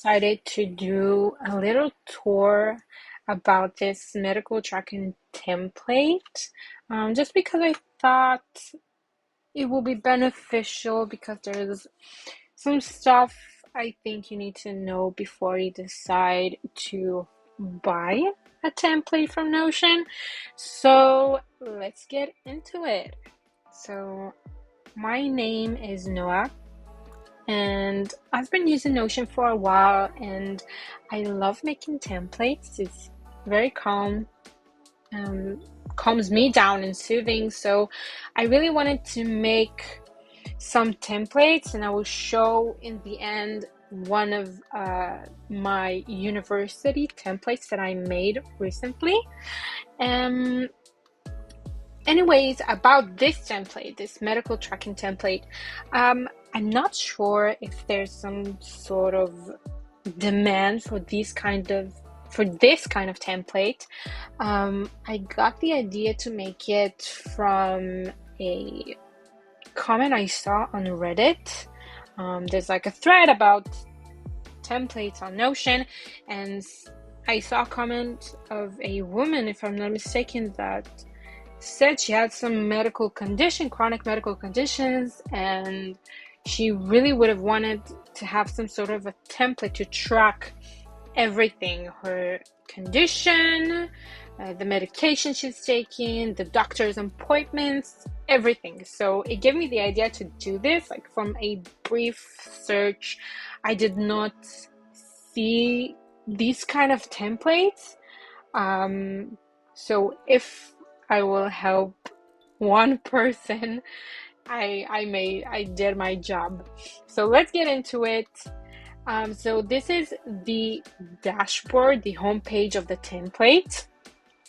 Decided to do a little tour about this medical tracking template, just because I thought it will be beneficial because there's some stuff I think you need to know before you decide to buy a template from Notion. So let's get into it. So my name is Noah, and I've been using Notion for a while, and I love making templates. It's very calms me down and soothing. So I really wanted to make some templates, and I will show in the end one of my university templates that I made recently. Um, Anyways, about this template, this medical tracking template, I'm not sure if there's some sort of demand for this kind of template. I got the idea to make it from a comment I saw on Reddit. There's like a thread about templates on Notion, and I saw a comment of a woman, if I'm not mistaken, that said she had some chronic medical conditions, and she really would have wanted to have some sort of a template to track everything: her condition, the medication she's taking, the doctor's appointments, everything. So it gave me the idea to do this. Like, from a brief search, I did not see these kind of templates. So if I will help one person, I did my job. So let's get into it. So this is the dashboard, the homepage of the template.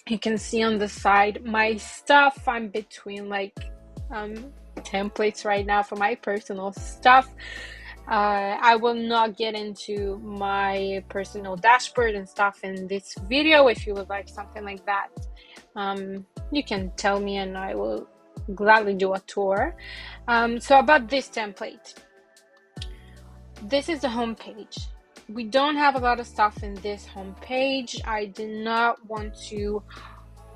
You can see on the side my stuff. I'm between templates right now for my personal stuff. I will not get into my personal dashboard and stuff in this video. If you would like something like that, you can tell me and I will gladly do a tour. So about this template, this is the homepage. We don't have a lot of stuff in this homepage. I did not want to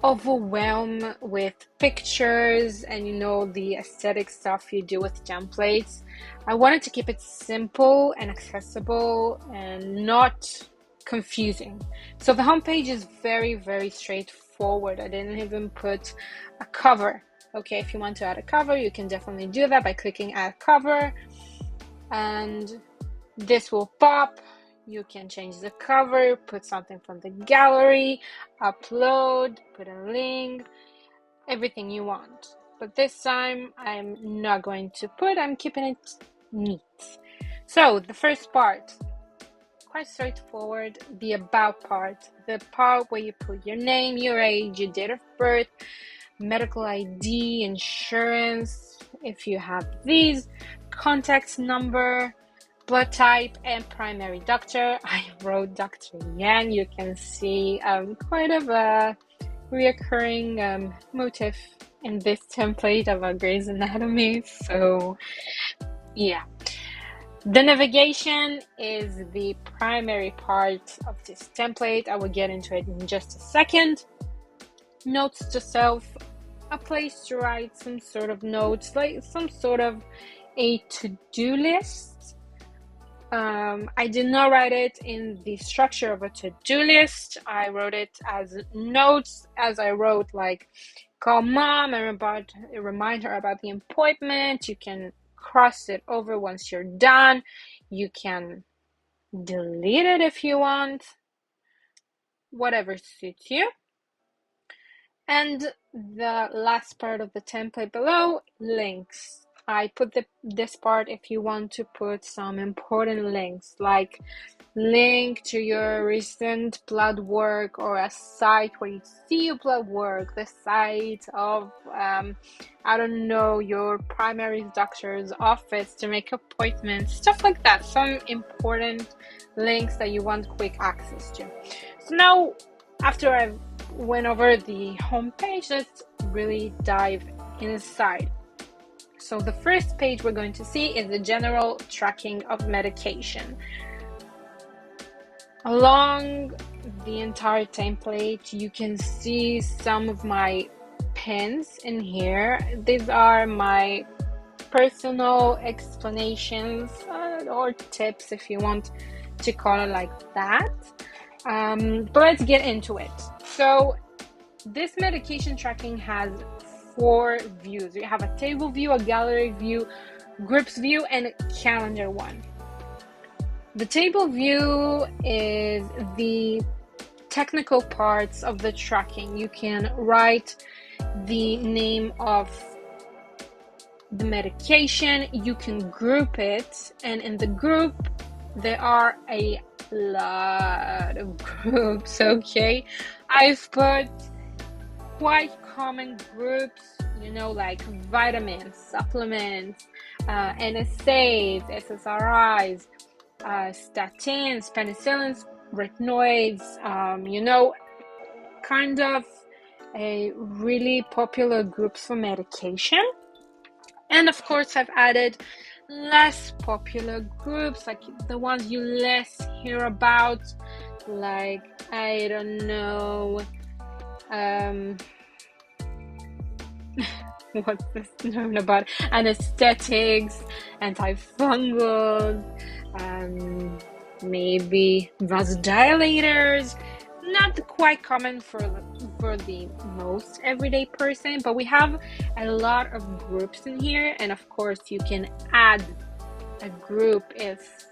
overwhelm with pictures and the aesthetic stuff you do with templates. I wanted to keep it simple and accessible and not confusing. So the homepage is very, very straightforward. I didn't even put a cover. Okay, if you want to add a cover, you can definitely do that by clicking add cover, and this will pop. You can change the cover, put something from the gallery, upload, put a link, everything you want. But this time I'm not going to I'm keeping it neat. So the first part, quite straightforward. The about part, the part where you put your name, your age, your date of birth, medical ID, insurance, if you have these, contact number, blood type, and primary doctor. I wrote Dr. Yang. You can see quite of a reoccurring motif in this template of Grey's Anatomy. So yeah, the navigation is the primary part of this template. I will get into it in just a second. Notes to self, a place to write some sort of notes, like some sort of a to-do list. I did not write it in the structure of a to-do list. I wrote it as notes, as I wrote, like, call mom and remind her about the appointment. You can cross it over once you're done. You can delete it if you want, whatever suits you. And the last part of the template below, links. I put this part if you want to put some important links, like link to your recent blood work, or a site where you see your blood work, the site of, your primary doctor's office to make appointments, stuff like that. Some important links that you want quick access to. So now, after I've went over the homepage, let's really dive inside. So the first page we're going to see is the general tracking of medication. Along the entire template, you can see some of my pins in here. These are my personal explanations or tips, if you want to call it like that. But let's get into it. So this medication tracking has 4 views. You have a table view, a gallery view, groups view, and a calendar one. The table view is the technical parts of the tracking. You can write the name of the medication, you can group it, and in the group there are a lot of groups. Okay, I've put quite common groups, like vitamins, supplements, NSAIDs, SSRIs, statins, penicillins, retinoids, kind of a really popular groups for medication. And of course, I've added less popular groups, like the ones you less hear about, like, I don't know, what's this known about? Anesthetics, antifungals, maybe vasodilators. Not quite common for the most everyday person, but we have a lot of groups in here, and of course you can add a group if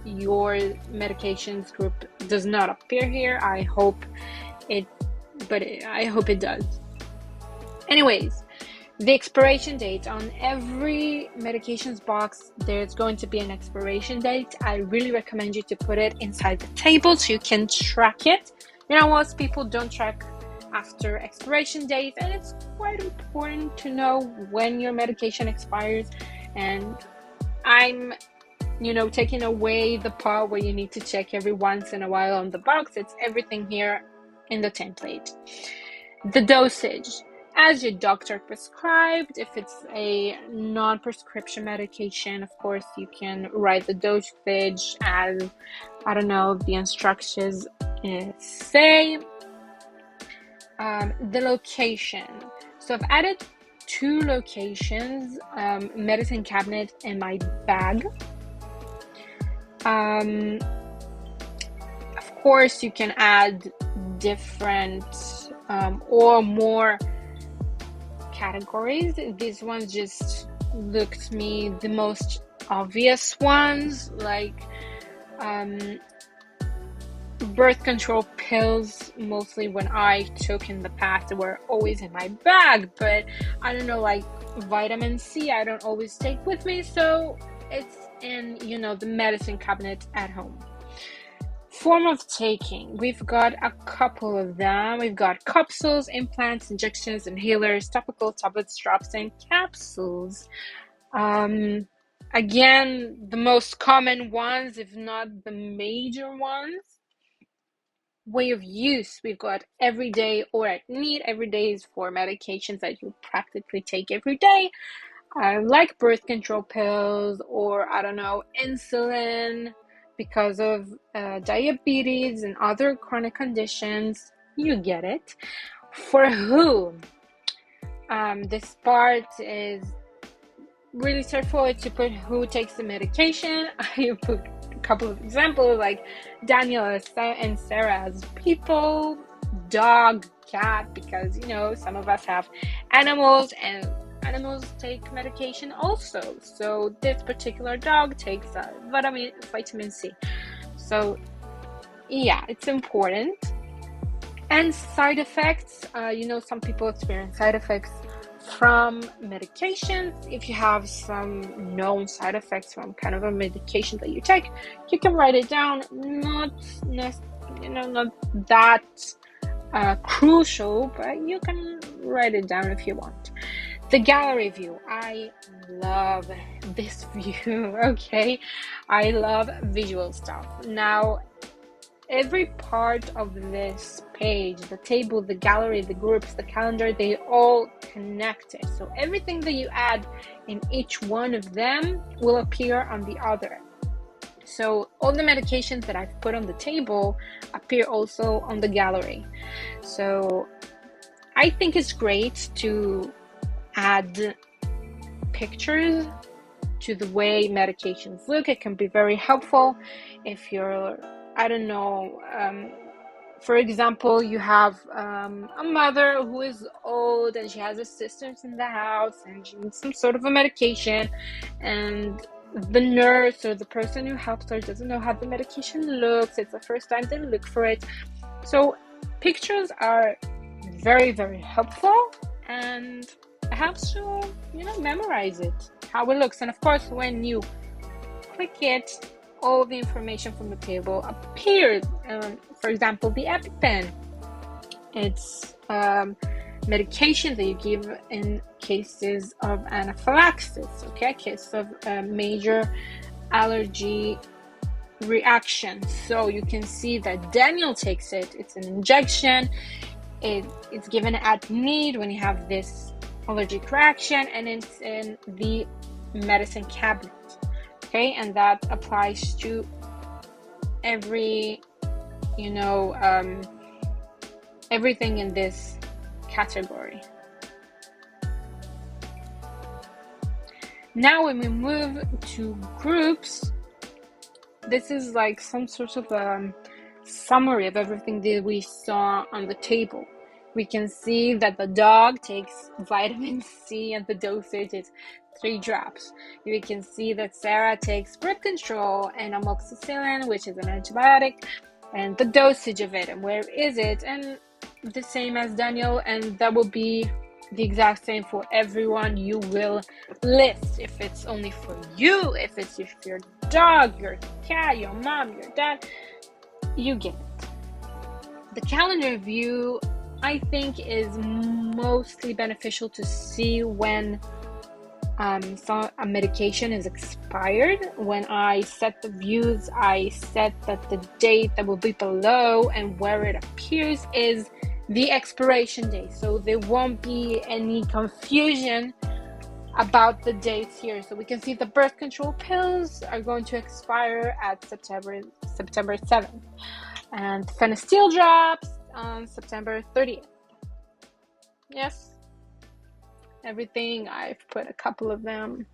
your medications group does not appear here. I hope it does. Anyways, the expiration date on every medications box, there's going to be an expiration date. I really recommend you to put it inside the table so you can track it. Most people don't track after expiration date, and it's quite important to know when your medication expires. And I'm, taking away the part where you need to check every once in a while on the box. It's everything here in the template. The dosage, as your doctor prescribed. If it's a non-prescription medication, of course, you can write the dosage as, the instructions say. The location. So I've added 2 locations, medicine cabinet and my bag. Of course, you can add different or more categories. These ones just looked to me the most obvious ones, like birth control pills. Mostly when I took in the past, they were always in my bag, but I don't know, like vitamin C, I don't always take with me, so it's in, the medicine cabinet at home. Form of taking, we've got a couple of them. We've got capsules, implants, injections, inhalers, topical tablets, drops, and capsules. Again, the most common ones, if not the major ones. Way of use, we've got everyday or at need. Everyday is for medications that you practically take every day, like birth control pills or, insulin because of diabetes and other chronic conditions. You get it. For who? This part is really straightforward to put who takes the medication. I put a couple of examples, like Daniel and Sarah as people, dog, cat, because some of us have animals and animals take medication also. So this particular dog takes vitamin C. So yeah, it's important. And side effects, some people experience side effects from medications. If you have some known side effects from kind of a medication that you take, you can write it down. Not that crucial, but you can write it down if you want. The gallery view, I love this view. Okay, I love visual stuff. Now, every part of this page, the table, the gallery, the groups, the calendar, they all connected. So everything that you add in each one of them will appear on the other. So all the medications that I've put on the table appear also on the gallery. So I think it's great to add pictures to the way medications look. It can be very helpful if you're, I don't know, for example, you have a mother who is old and she has assistants in the house and she needs some sort of a medication, and the nurse or the person who helps her doesn't know how the medication looks. It's the first time they look for it. So pictures are very, very helpful, and it helps you, memorize it, how it looks. And of course, when you click it, all the information from the table appears. For example, the EpiPen. It's medication that you give in cases of anaphylaxis, okay, case of major allergy reaction. So you can see that Daniel takes it. It's an injection. It's given at need when you have this allergic reaction, and it's in the medicine cabinet. Okay, and that applies to every, everything in this category. Now, when we move to groups, this is like some sort of summary of everything that we saw on the table. We can see that the dog takes vitamin C and the dosage is 3 drops. We can see that Sarah takes birth control and amoxicillin, which is an antibiotic, and the dosage of it and where is it, and the same as Daniel, and that will be the exact same for everyone. You will list if it's only for you, if it's your dog, your cat, your mom, your dad, you get it. The calendar view, I think, is mostly beneficial to see when a medication is expired. When I set the views, I set that the date that will be below and where it appears is the expiration date, so there won't be any confusion about the dates here. So we can see the birth control pills are going to expire at September 7th, and Phenastyl drops on September 30th. Yes, everything, I've put a couple of them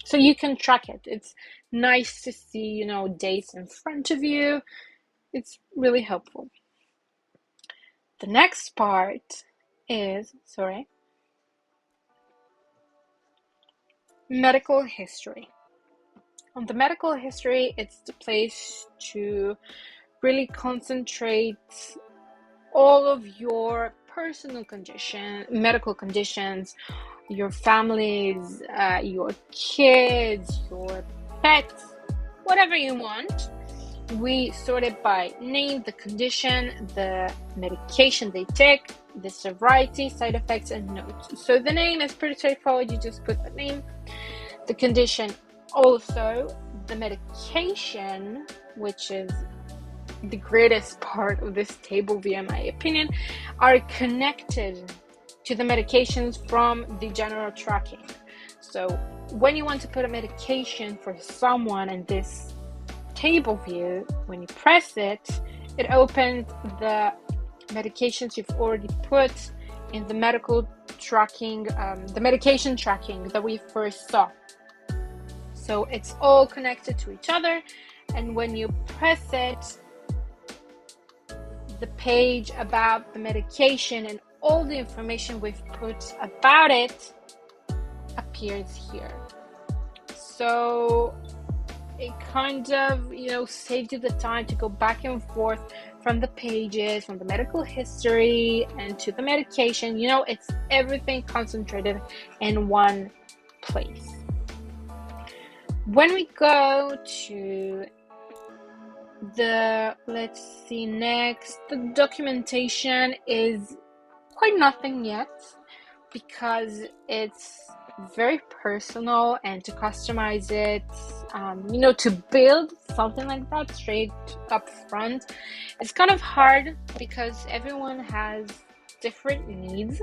so you can track it. It's nice to see, dates in front of you. It's really helpful. The next part is, medical history. On the medical history, it's the place to really concentrate all of your personal medical conditions, your families, your kids, your pets, whatever you want. We sort it by name, the condition, the medication they take, the severity, side effects, and notes. So the name is pretty straightforward. You just put the name, the condition, also the medication, which is the greatest part of this table via my opinion, are connected to the medications from the general tracking. So when you want to put a medication for someone in this table view, when you press it, it opens the medications you've already put in the medical tracking, the medication tracking that we first saw. So it's all connected to each other, and when you press it, the page about the medication and all the information we've put about it appears here. So it kind of, saves you the time to go back and forth from the pages, from the medical history and to the medication. It's everything concentrated in one place. When we go to next, the documentation is quite nothing yet, because it's very personal, and to customize it, to build something like that straight up front, it's kind of hard because everyone has different needs.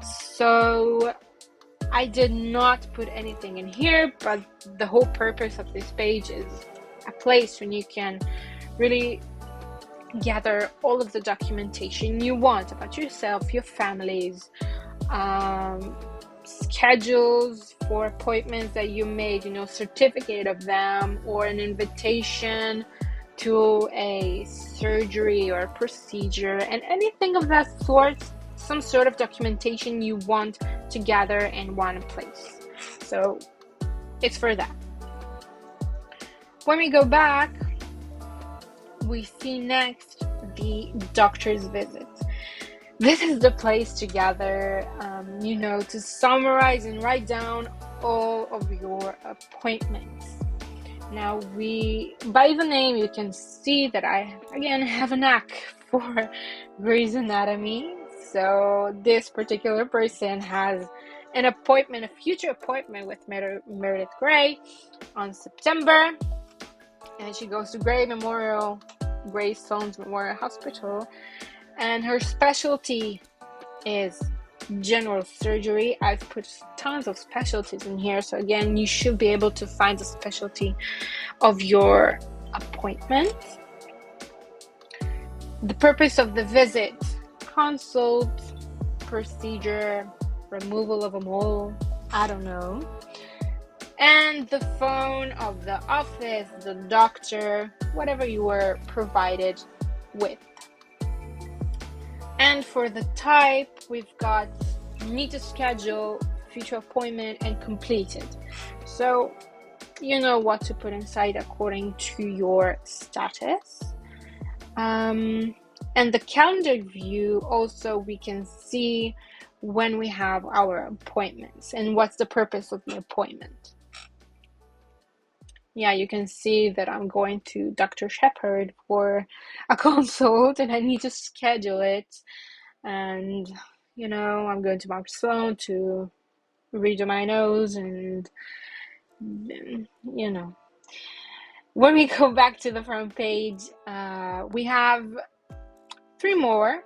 So I did not put anything in here, but the whole purpose of this page is a place when you can really gather all of the documentation you want about yourself, your families, schedules for appointments that you made, certificate of them, or an invitation to a surgery or a procedure, and anything of that sort, some sort of documentation you want to gather in one place. So it's for that. When we go back, we see next the doctor's visit. This is the place to gather, to summarize and write down all of your appointments. Now, by the name, you can see that I, again, have a knack for Grey's Anatomy. So this particular person has a future appointment with Meredith Grey on September. And she goes to Greystones Memorial Hospital. And her specialty is general surgery. I've put tons of specialties in here, so again, you should be able to find the specialty of your appointment. The purpose of the visit: consult, procedure, removal of a mole, I don't know. And the phone of the office, the doctor, whatever you were provided with. And for the type, we've got need to schedule, future appointment, and completed. So you know what to put inside according to your status. And the calendar view, also we can see when we have our appointments and what's the purpose of the appointment. Yeah, you can see that I'm going to Dr. Shepherd for a consult and I need to schedule it. And, I'm going to Mark Sloan to redo my nose and, When we go back to the front page, we have 3 more.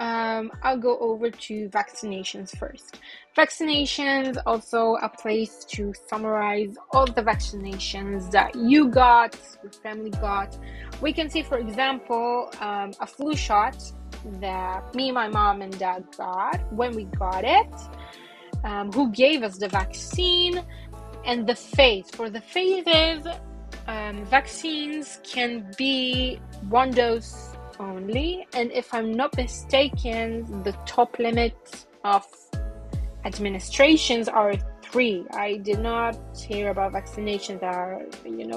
I'll go over to vaccinations first. Vaccinations, also a place to summarize all the vaccinations that you got, your family got. We can see, for example, a flu shot that me, my mom, and dad got when we got it, who gave us the vaccine, and the phase. For the phases, vaccines can be 1 dose only, and if I'm not mistaken, the top limit of administrations are 3. I did not hear about vaccinations that are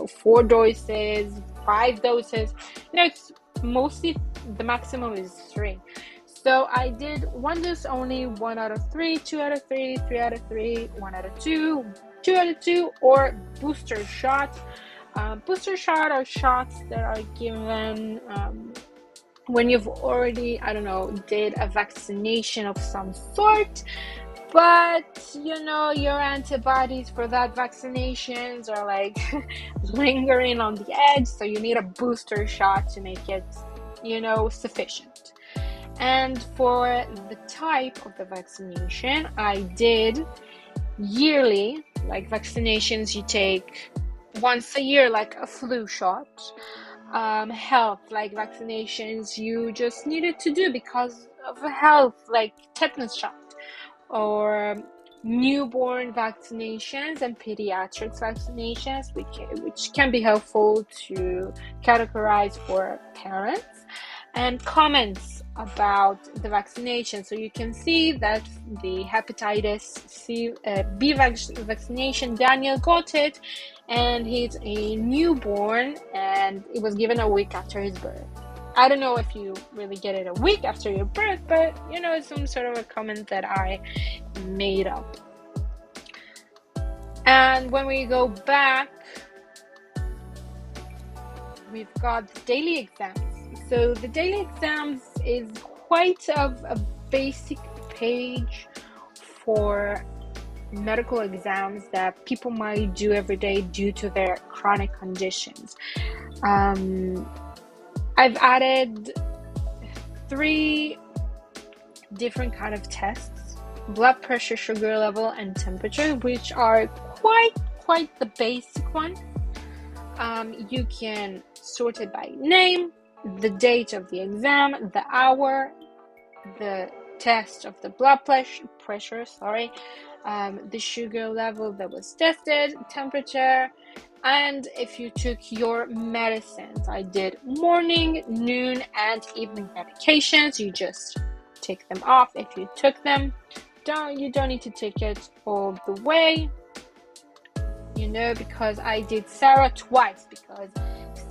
4 doses, 5 doses. It's mostly the maximum is 3. So I did 1 dose only, 1 out of 3, 2 out of 3, 3 out of 3, 1 out of 2, 2 out of 2, or booster shot. Booster shot are shots that are given when you've already, did a vaccination of some sort, but your antibodies for that vaccinations are like lingering on the edge, so you need a booster shot to make it sufficient. And for the type of the vaccination, I did yearly, like vaccinations you take once a year, like a flu shot. Health, like vaccinations you just needed to do because of health, like tetanus shot, or newborn vaccinations and pediatrics vaccinations, which can be helpful to categorize for parents, and comments about the vaccination. So you can see that the hepatitis B vaccination, Daniel got it, and he's a newborn, and it was given a week after his birth. I don't know if you really get it a week after your birth, but it's some sort of a comment that I made up. And when we go back, we've got the daily exams. So the daily exams is quite a basic page for medical exams that people might do every day due to their chronic conditions. I've added 3 different kind of tests: blood pressure, sugar level, and temperature, which are quite the basic one. You can sort it by name, the date of the exam, the hour, the test of the blood pressure, the sugar level that was tested, temperature, and if you took your medicines. I did morning, noon, and evening medications. You just take them off if you took them. You don't need to take it all the way, because I did Sarah twice, because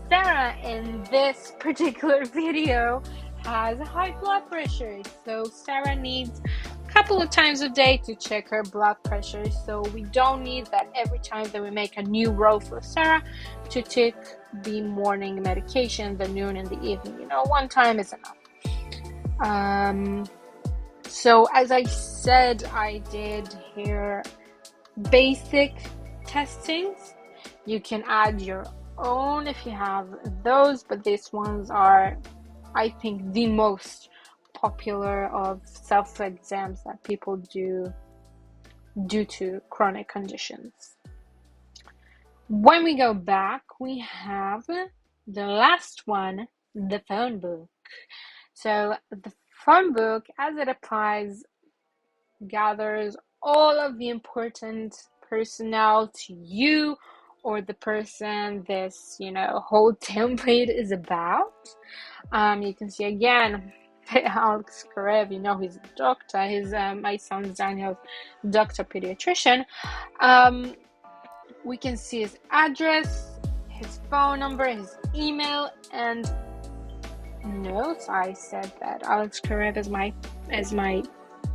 Sarah in this particular video has high blood pressure, so Sarah needs a couple of times a day to check her blood pressure. So we don't need that every time that we make a new row for Sarah to take the morning medication, the noon and the evening. One time is enough. So as I said, I did here basic testings. You can add your own if you have those, but these ones are, I think, the most popular of self-exams that people do due to chronic conditions. When we go back, we have the last one, the phone book. So the phone book, as it applies, gathers all of the important personnel to you or the person this whole template is about. You can see again Alex Karev, he's a doctor. He's my son's Daniel's doctor pediatrician. We can see his address, his phone number, his email, and notes. I said that Alex Karev is my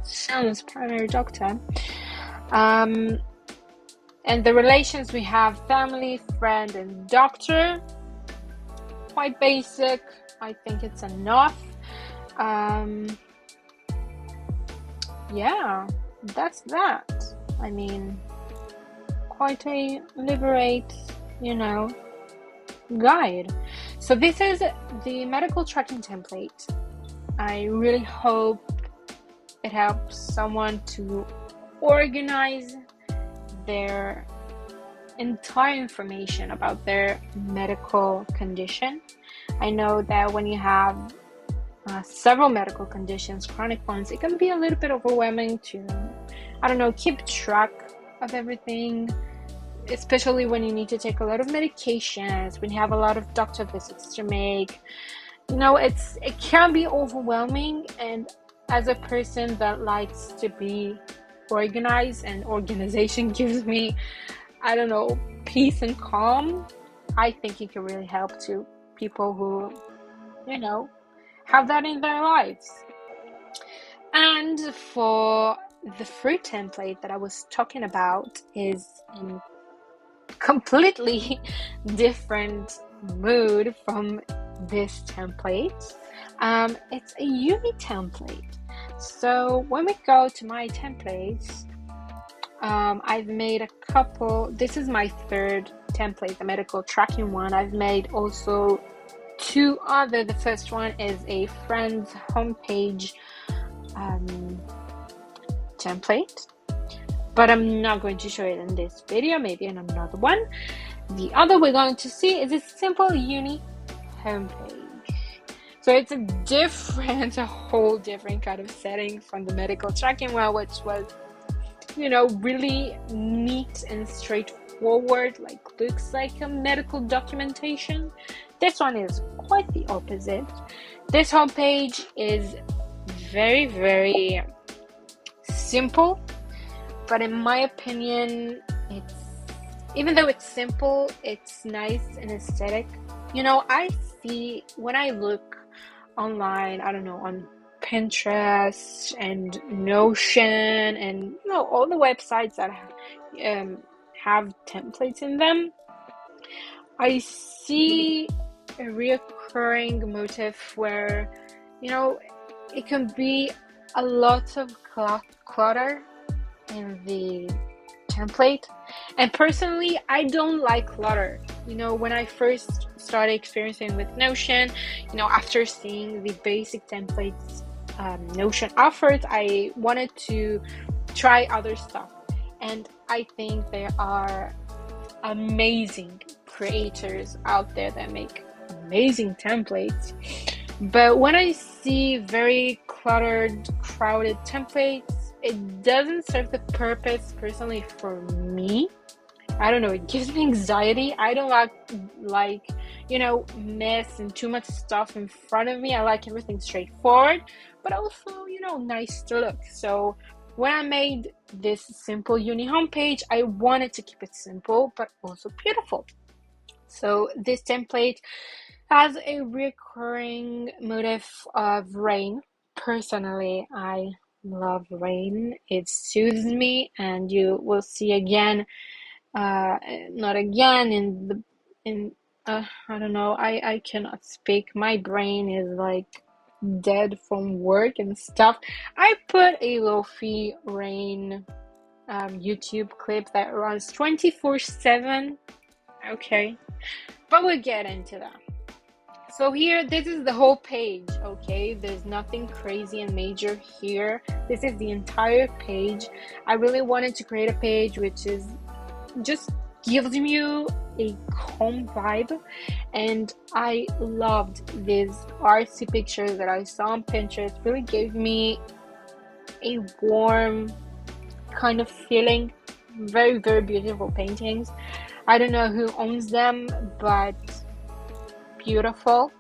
son's primary doctor. And the relations we have: family, friend, and doctor. Quite basic. I think it's enough. Yeah, that's that. I mean, quite a liberate, guide. So this is the medical tracking template. I really hope it helps someone to organize their entire information about their medical condition. I know that when you have several medical conditions, chronic ones, it can be a little bit overwhelming to, keep track of everything, especially when you need to take a lot of medications, when you have a lot of doctor visits to make. It can be overwhelming, and as a person that likes to be organized, and organization gives me, peace and calm, I think it can really help to people who, have that in their lives. And for the fruit template that I was talking about is in completely different mood from this template. It's a uni template. So when we go to my templates, I've made a couple. This is my third template, the medical tracking one. I've made also two other. The first one is a friend's homepage template, but I'm not going to show it in this video, maybe in another one. The other we're going to see is a simple uni homepage. So it's a whole different kind of setting from the medical tracking one, which was, really neat and straightforward, looks like a medical documentation. This one is quite the opposite. This homepage is very, very simple, but in my opinion, even though it's simple, it's nice and aesthetic. I see when I look online, on Pinterest and Notion and all the websites that have templates in them, I see a reoccurring motif where it can be a lot of clutter in the template, and personally I don't like clutter. When I first started experiencing with Notion, after seeing the basic templates Notion offers, I wanted to try other stuff, and I think they are amazing. creators out there that make amazing templates. But when I see very cluttered, crowded templates, it doesn't serve the purpose personally for me. I don't know, it gives me anxiety. I don't like mess and too much stuff in front of me. I like everything straightforward, but also, nice to look. So when I made this simple uni homepage, I wanted to keep it simple, but also beautiful. So this template has a recurring motif of rain. Personally, I love rain. It soothes me, and you will see again, not again in I don't know. I cannot speak. My brain is like dead from work and stuff. I put a Lofi rain YouTube clip that runs 24/7. Okay, but we'll get into that. So here, this is the whole page, okay? There's nothing crazy and major here. This is the entire page. I really wanted to create a page which is just gives you a calm vibe, and I loved these artsy pictures that I saw on Pinterest. It really gave me a warm kind of feeling. Very, very beautiful paintings. I don't know who owns them, but beautiful.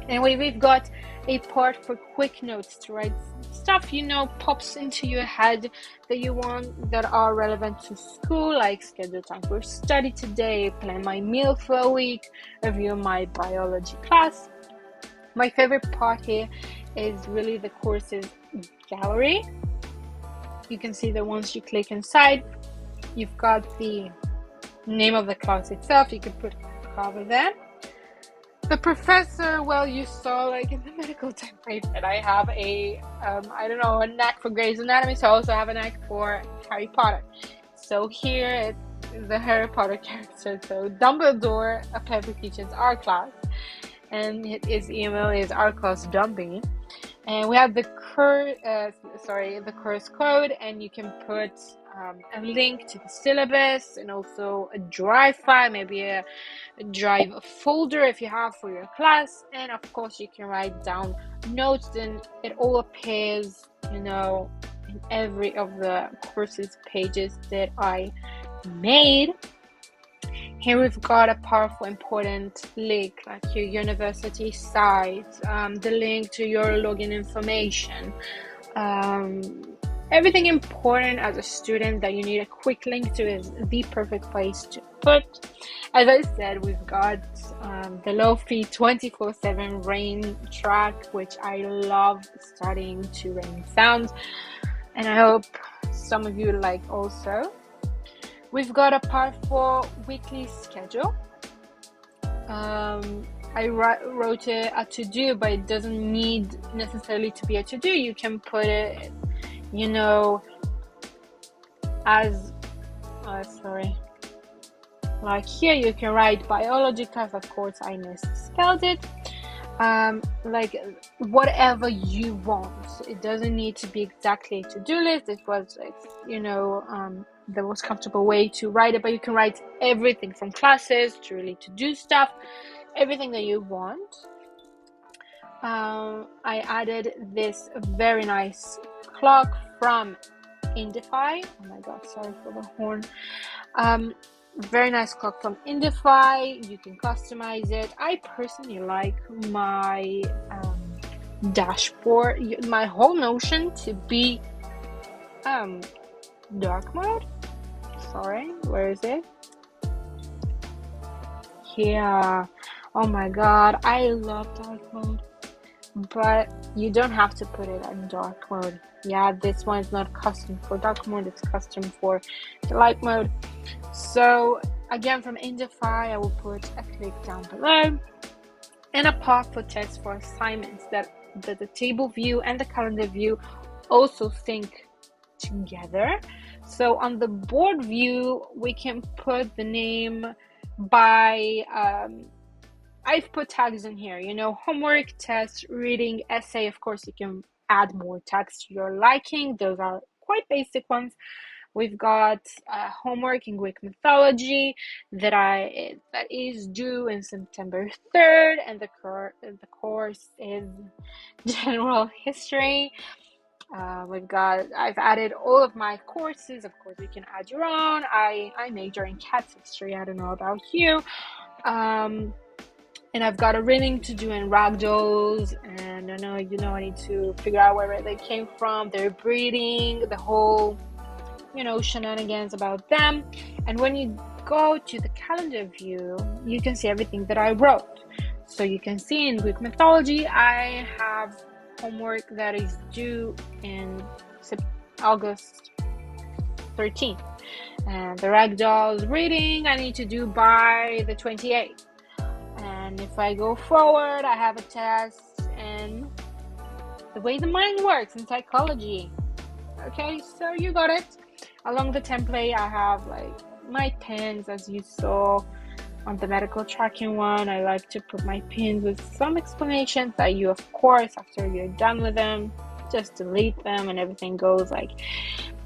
Anyway, we've got a part for quick notes to write stuff pops into your head that you want, that are relevant to school, like schedule time for study today, plan my meal for a week, review my biology class. My favorite part here is really the courses gallery. You can see that once you click inside, you've got the name of the class itself. You can put cover there. The professor, well, you saw like in the medical template that I have a knack for Grey's Anatomy, so I also have a knack for Harry Potter. So here it's the Harry Potter character. So Dumbledore apparently teaches our class, and his email is ourclassdumpy. And we have the course code, and you can put a link to the syllabus and also a drive file, maybe a drive folder if you have for your class. And of course you can write down notes, and it all appears in every of the courses pages that I made. Here we've got a powerful, important link, like your university site, the link to your login information, everything important as a student that you need a quick link to is the perfect place to put. As I said, we've got the Lofi 24/7 rain track, which I love studying to rain sounds, and I hope some of you like also. We've got a part for weekly schedule. I wrote it a to-do, but it doesn't need necessarily to be a to-do. You can put it, as like here you can write biology class. Of course, I misspelled it. Like whatever you want. It doesn't need to be exactly a to-do list. It was like, the most comfortable way to write it, but you can write everything from classes to really to-do stuff, everything that you want. I added this very nice clock from Indify. Oh my god, sorry for the horn. Very nice clock from Indify. You can customize it. I personally like my dashboard, my whole Notion to be dark mode. Sorry, where is it? Yeah. Oh my god, I love dark mode, but you don't have to put it in dark mode. Yeah, this one is not custom for dark mode, it's custom for the light mode. So again, from Indify, I will put a click down below, and a path for text for assignments that the table view and the calendar view also sync together. So on the board view, we can put the name by I've put tags in here, homework, test, reading, essay. Of course, you can add more tags to your liking. Those are quite basic ones, We've got homework in Greek mythology that is due in September 3rd, and the course is general history. I've added all of my courses. Of course, you can add your own. I major in cat history. I don't know about you. And I've got a reading to do in ragdolls, and I need to figure out where they came from, their breeding, the whole, shenanigans about them. And when you go to the calendar view, you can see everything that I wrote. So you can see in Greek mythology, I have homework that is due in August 13th. And the ragdolls reading I need to do by the 28th. And if I go forward, I have a test in the way the mind works in psychology. Okay, so you got it. Along the template, I have my pins, as you saw on the medical tracking one. I like to put my pins with some explanations that you, of course, after you're done with them, just delete them and everything goes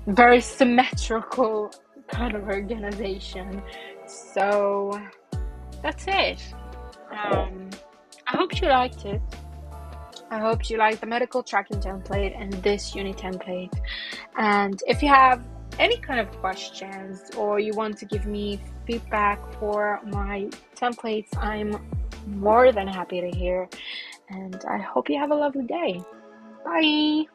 very symmetrical kind of organization. So that's it. I hope you liked it. I hope you liked the medical tracking template and this uni template. And if you have any kind of questions or you want to give me feedback for my templates, I'm more than happy to hear. And I hope you have a lovely day. Bye.